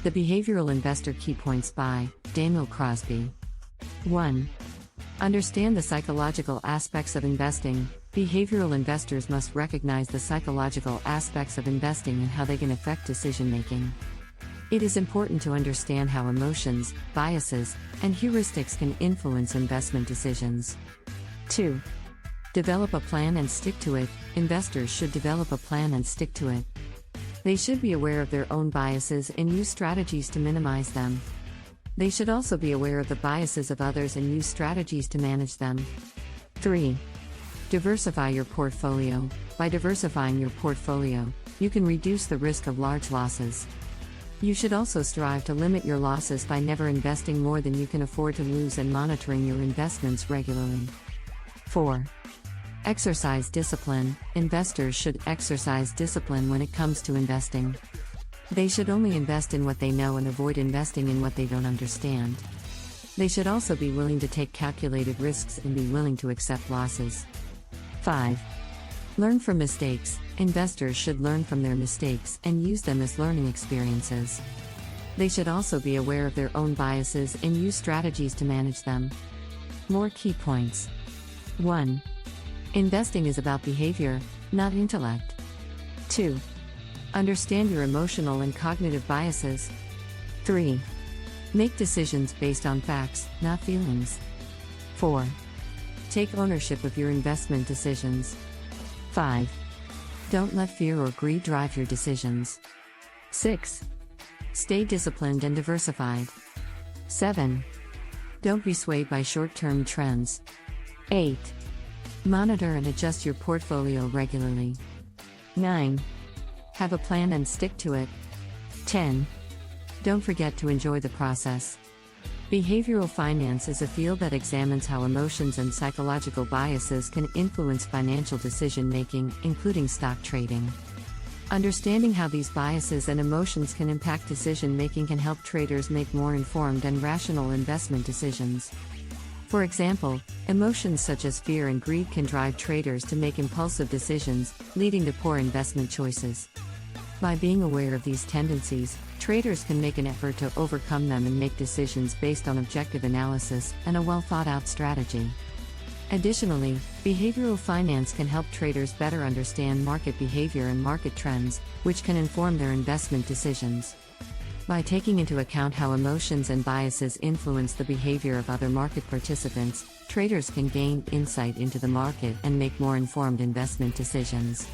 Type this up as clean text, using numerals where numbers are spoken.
The Behavioral Investor Key Points by Daniel Crosby. 1. Understand the psychological aspects of investing. Behavioral investors must recognize the psychological aspects of investing and how they can affect decision making. It is important to understand how emotions, biases, and heuristics can influence investment decisions. 2. Develop a plan and stick to it. Investors should develop a plan and stick to it. They should be aware of their own biases and use strategies to minimize them. They should also be aware of the biases of others and use strategies to manage them. 3. Diversify your portfolio. By diversifying your portfolio, you can reduce the risk of large losses. You should also strive to limit your losses by never investing more than you can afford to lose and monitoring your investments regularly. 4. Exercise discipline. Investors should exercise discipline when it comes to investing. They should only invest in what they know and avoid investing in what they don't understand. They should also be willing to take calculated risks and be willing to accept losses. 5. Learn from mistakes. Investors should learn from their mistakes and use them as learning experiences. They should also be aware of their own biases and use strategies to manage them. More key points. 1. Investing is about behavior, not intellect. 2. Understand your emotional and cognitive biases. 3. Make decisions based on facts, not feelings. 4. Take ownership of your investment decisions. 5. Don't let fear or greed drive your decisions. 6. Stay disciplined and diversified. 7. Don't be swayed by short-term trends. 8. Monitor and adjust your portfolio regularly. 9. Have a plan and stick to it. 10. Don't forget to enjoy the process. Behavioral finance is a field that examines how emotions and psychological biases can influence financial decision-making, including stock trading. Understanding how these biases and emotions can impact decision-making can help traders make more informed and rational investment decisions. For example, emotions such as fear and greed can drive traders to make impulsive decisions, leading to poor investment choices. By being aware of these tendencies, traders can make an effort to overcome them and make decisions based on objective analysis and a well-thought-out strategy. Additionally, behavioral finance can help traders better understand market behavior and market trends, which can inform their investment decisions. By taking into account how emotions and biases influence the behavior of other market participants, traders can gain insight into the market and make more informed investment decisions.